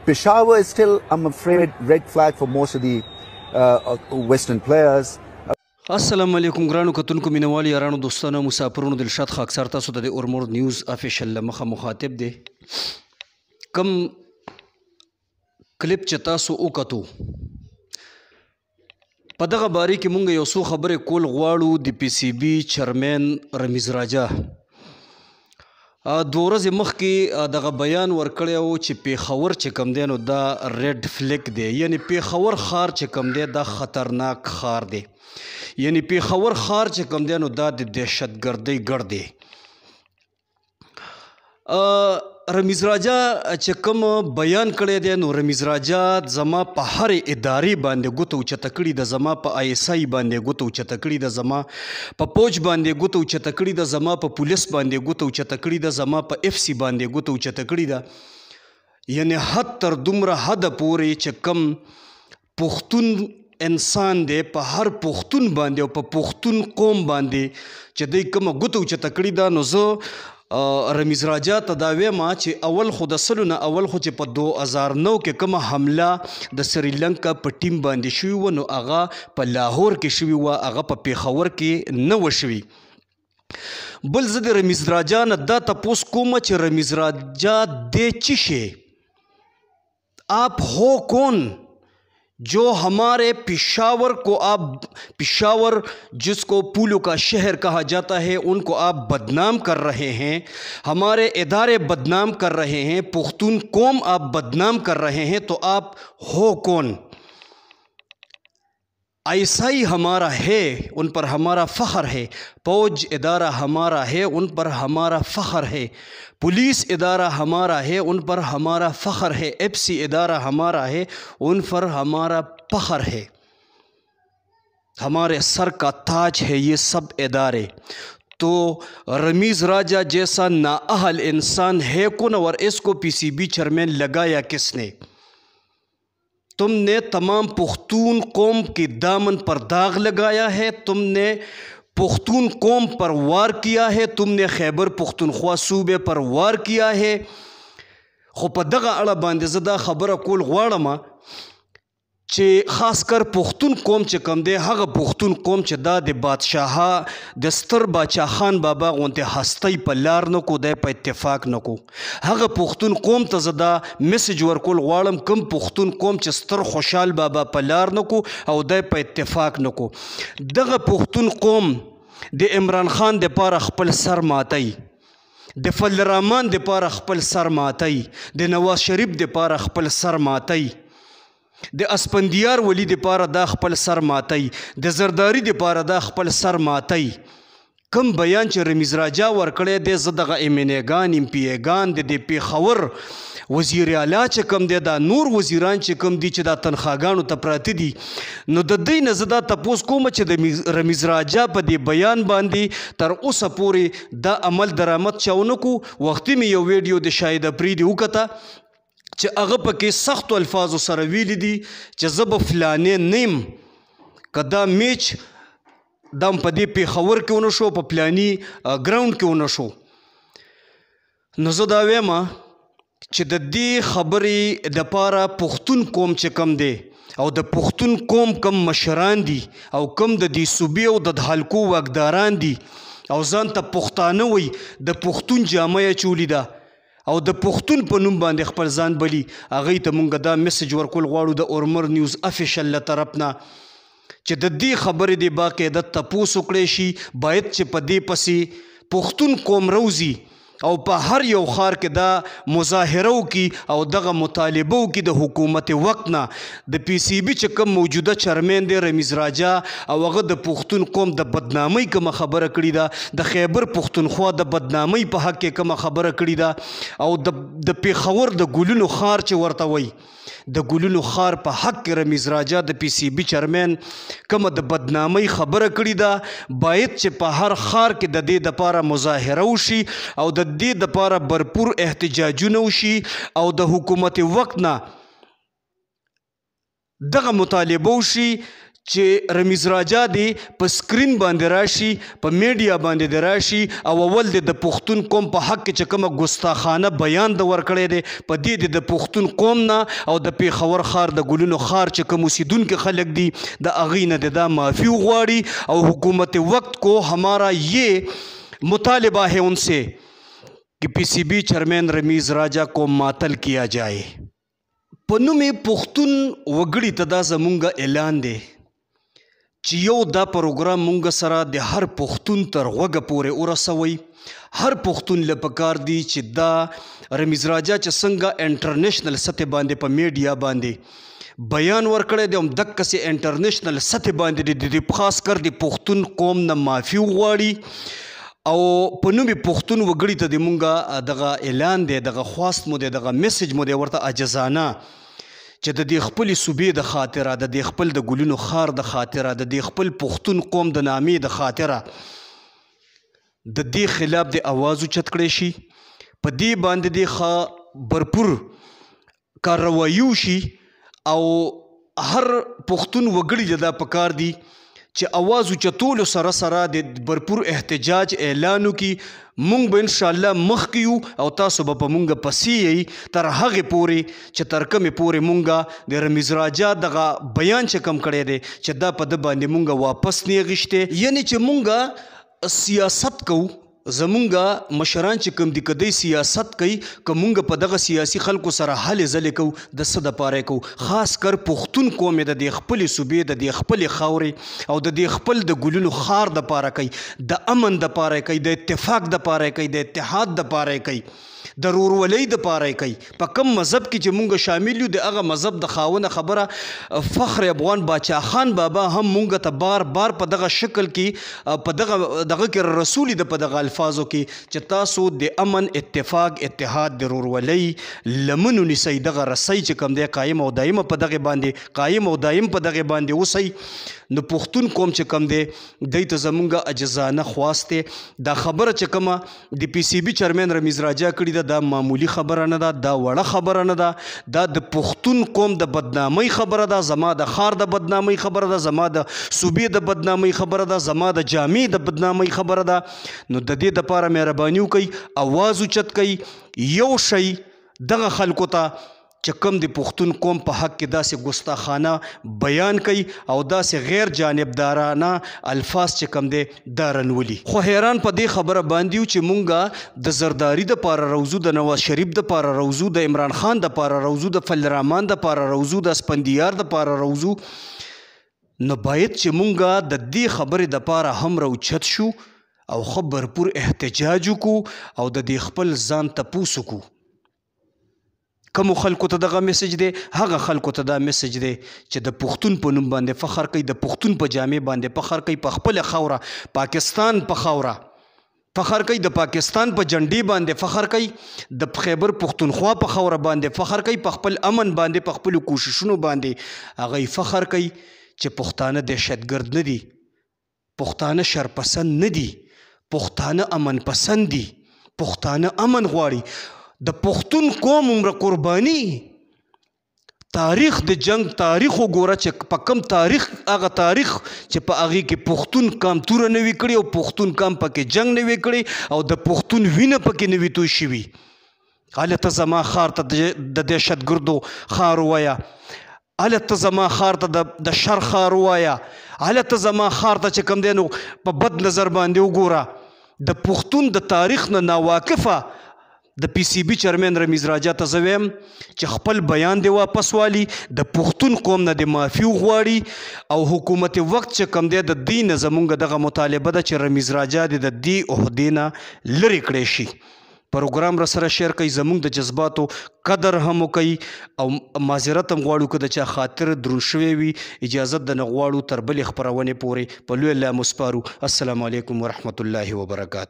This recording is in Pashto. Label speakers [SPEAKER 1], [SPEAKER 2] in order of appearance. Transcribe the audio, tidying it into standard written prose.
[SPEAKER 1] Peshawar is still, I'm afraid, red flag for most of the Western players.
[SPEAKER 2] السلام علیکم ګرانو کتونکو مینوالو یارانو دوستانو مسافرونو دلشاد خاکسار تاسو د اورمور نیوز افیشل مخه مخاطب دی کم کلیپ چې تاسو وکتو په دغه باره کې مونږ یو څو خبرې کول غواړو د پی سی بي چیرمن رمیز راجا دوه ورځې مخکې دغه بیان ورکړی و چې پیښور چې کوم دی نو دا ریډ فلیک دی یعنی پیښور ښار چې کوم دی دا خطرناک ښار دی یعنی پیښور ښار چې کوم دی نو دا د دهشتګردۍ ګډ دی رمیز راجا چې کوم بیان کړی دی نو رمیز راجا زما په هر ادارې باندې ګوته اوچته کړې ده زما په آی اس آی باندې ګوته اوچته کړې ده زما په پوج باندې ګوته اوچته کړې ده زما په پولیس باندې ګوته اوچته کړې ده زما په اف سی باندې ګوته اوچته کړې ده یعنی حد تر دومره حد پورې چې کم پښتون انسان دی په هر پښتون باندې او په پښتون قوم باندې چې دوی کومه ګوته اوچته کړې ده نو زه رمیز راجا ته دا وایم چې اول خو د سلو نه اول خو چې په 2009 کې کومه حمله د سریلانکا په ټیم باندې شوې وه نو هغه په لاهور کې شوې وه هغه په پیښور کې نه وه شوې بل زه د رمیز راجا نه دا تپوس کوم چې رمیز راجا دی څه شی آپ ہو کون جو ہمارے پشاور کو آپ پشاور جس کو پھولوں کا شہر کہا جاتا ہے ان کو آپ بدنام کر رہے ہیں ہمارے ادارے بدنام کر رہے ہیں پختون قوم آپ بدنام کر رہے ہیں تو آپ ہو کون ایسا ہی ہمارا ہے ان پر ہمارا فخر ہے فوج ادارہ ہمارا ہے ان پر ہمارا فخر ہے पुलिस इदारा हमारा है उन पर हमारा फ़ख्र है एफ सी इदारा हमारा है उन पर हमारा फ़ख्र है हमारे सर का ताज है ये सब इदारे तो रमीज़ राजा जैसा नाअहल इंसान है कौन और इसको पीसीबी चेयरमैन लगाया किसने तुमने तमाम पुख्तून कौम के दामन पर दाग लगाया है तुमने पुख्तून कौम पर वार किया है तुमने खैबर पुख्तूनख्वा सूबे पर वार किया है خو په دغه اړه باندې زه دا خبره کول غواړم چې خاص کر پښتون قوم چې کوم دی هغه پښتون قوم چې دا د بادشاهه د ستر باچا خان بابا غونته هستی په لار نه کو دی په اتفاق نه کو هغه پښتون قوم ته زه دا میسج ورکول غواړم کم پښتون قوم چې ستر خوشحال بابا په لار نه کو او دی په اتفاق نه کو دغه پښتون قوم د عمران خان د پاره خپل سر ماتای د فضل الرحمن د پاره خپل سر ماتای د نواز شریف د پاره خپل سر ماتای د اسپندیار ولی د پاره دا خپل سر ماتای د زرداری د پاره دا خپل سر ماتای کم بیان چې رمیز راجا ورکړی دی زه دغه امینګان امپیګان د پیښور وزیر اعلی چې کم دی دا نور وزیران چې کم دي چې دا تنخواګانو ته پراته دي نو د دوی نه زه دا تپوس کوم چې د رمیز راجا په دې بیان باندې تر اوسه پورې دا عمل درآمد چا ونه کو وختي مې یو ویډیو د شاهد افریدي وکته چې هغه پکې سختو الفاظو سره ویلي دي چې زه به فلانې نیم که دا میچ دا په دې پیښور کې ونه شو په پلاني ګراوند کې ونه شو نو زه دا وایم چې د دې خبرې دپاره پښتون قوم چې کم دی او د پښتون قوم کم مشران دي او کم د دې صوبې او د حلقو واکداران دي او ځان ته پښتانه وایي د پښتون جامه یې چولې ده او د پښتون په نوم باندې خپل ځان بلی هغوی ته مونږ دا میسج ورکول غواړو د اورمر نیوز افیشل له طرف نه چې د دې خبرې د باقاعده تپوس وکړی شي باید چې په دې پسې پښتون قوم روزي او په هر یو ښار کې دا مظاهره وکړي او دغه مطالبه وکړي د حکومت وقت نه د پی سی بي چې کوم موجوده چیرمین دی رمیز راجا او هغه د پښتون قوم د بدنامۍ کومه خبره کړې ده د خیبر پښتونخوا د بدنامۍ په حق کې کومه خبره کړې ده او د پیښور د ګلونو ښار چې ورته وایي د ګلونو ښار په حق کې رمیز راجا د پی سی بي چیرمین کومه د بدنامۍ خبره کړې ده باید چې په هر ښار کې د دې دپاره مظاهره وشي او د دې دپاره برپور احتجاجونه وشي او د حکومت وقت نه دغه مطالبه وشي چې رمیز راجا دی په سکرین باندې راشي په میډیا باندې د راشي او اول د پښتون قوم په حق کې چې کومه ګستاخانه بیان د ورکړی دی په دې د پښتون قوم نه او د پیښور ښار د ګلونو ښار چې کوم اوسیدونکي خلک دي د هغې نه د دا معافي وغواړي او حکومت وقت کو ہمارا یہ مطالبہ ہے ان سے کہ پی سی بی چیئرمین رمیز راجا کو معطل کیا جائے. په نوم پښتون وګړي ته دا زمونږ اعلان دی چې یو دا پروګرام مونږ سره د هر پښتون تر غوږه پورې ورسوئ. هر پښتون له پکار دی چې دا رمیز راجا چې څنګه انټرنیشنل سطح باندې په میډیا باندې بیان ورکړی دی همدقسې انټرنیشنل سطح باندې د خاص کر د پښتون قوم نه معافي وغواړي او په نوم پښتون وګړي ته د مونږ دغه اعلان دی دغه خواست مو دی دغه میسج مو دی ورته عاجزانه چې د دې خپل صوبې د خاطره د دې خپل د ګلونو ښار د خاطره د دې خپل پښتون قوم د نامې د خاطره د دې خلاف د اواز اوچت کړی شي په دې باندې د برپور کاروایي وشي او هر پښتون وګړي دا پکار دی چې اواز اوچتولو سره سره د برپور احتجاج اعلان وکړي. مونږ به انشاءالله مخکې یو او تاسو به په مونږ پسې یئ تر هغې پورې چې تر کومې پورې مونږ د رمیز راجا دغه بیان چې کم کړی دی چې دا په ده باندې مونږ واپس نه اخیستی یعنی چې مونږ سیاست کوو زمونږ مشران چې کوم دي که دوی سیاست کوي که مونږ په دغه سیاسي خلکو سره هلې ځلې کوو د څه دپاره یې کوو خاص کر پښتون قوم یې د دې خپلې صوبې د دې خپلې خاورې او د دې خپل د ګلونو ښار دپاره کوي د امن دپاره یې کوي د اتفاق دپاره یې کوي د اتحاد دپاره یې کوي د رورولۍ دپاره یې کوي. په کم مذهب کې چې مونږ شامل یو د هغه مذهب د خاونه خبره فخر افغان باچا خان بابا هم مونږ ته بار بار په دغه شکل کې په دغه کې رسولي د په دغه الفاظو کې چې تاسو د امن اتفاق اتحاد د رورولۍ لمنو نیسئ دغه رسۍ چې کوم دی قایم او دایم په دغه باندې قایم او دایم په دغه باندې اوسئ. نو پښتون قوم چې کوم دی دوی ته زمونږ عجزانه خواست دی دا خبره چې کومه د پی سی بي چیرمن رمیز راجا کړې ده دا معمولی خبره نه ده دا وړه خبره نه ده دا د پښتون قوم د بدنامۍ خبره ده زما د ښار د بدنامۍ خبره ده زما د صوبې د بدنامۍ خبره ده زما د جامع د بدنامۍ خبره ده. نو د دې دپاره مهرباني وکئ اواز اوچت کئ یو شی دغه خلکو ته چې کوم د پښتون قوم په حق کې داسې ګستاخانه بیان کوي او داسې غیر جانبدارانه الفاظ چې کوم دی دا رنولي. خو حیران په دې خبره باندې یو چې مونږ د زرداري دپاره روزو د نواز شریف دپاره روزو د عمران خان دپاره روزو د فضل الرحمن دپاره روزو د اسپندیار دپاره روزو نو باید چې مونږ د دې خبرې دپاره هم راوچت شو او خو برپور احتجاج وکړو او د دې خپل ځان تپوس وکړو. کومو خلکو ته دغه میسج دی هغه خلکو ته دا میسج دی چې د پښتون په نوم باندې فخر کوي د پښتون په جامع باندې فخر کوي په خپله خاوره پاکستان په خاوره فخر کوي د پاکستان په جنډې باندې فخر کوي د خیبر پښتونخوا په خاوره باندې فخر کوي په خپل امن باندې په خپلو کوششونو باندې هغه فخر کوي چې پښتانه دهشتګرد نه دي پښتانه شرپسند نه دي پښتانه امن پسند دي پښتانه امن غواړي. د پښتون قوم عمره قرباني تاریخ د جنگ تاریخ وګوره چې په کم تاریخ هغه تاریخ چې په هغې کې پښتون قام توره نه وي کړې او پښتون قام پکې جنگ نه وي کړې او د پښتون وینه پکې نه وي توی شوي. هلته زما ښار ته د دهشتګردو ښار ووایه هلته زما ښار ته د شر ښار ووایه هلته زما ښار ته چې کوم دی نو په بد نظر باندې وګوره د پښتون د تاریخ نه ناواقفه د پی سی بي چیرمن رمیز راجا ته زه ویم چې خپل بیان دی واپس والي د پښتون قوم نه د معافي وغواړي او حکومت وقت چې کوم دی د دې نه زمونږ دغه مطالبه ده چې رمیز راجا د دې عهدې نه لرې کړی شي. پروګرام را سره شیر کوي زمونږ د جذباتو قدر هم وکوي او معذرت هم غواړو که د چا خاطر دروند شوی وي اجازت د نه غواړو تر بلې خپرونې پورې په لوی الله مسپارو. السلام علیکم ورحمت الله وبرکاته.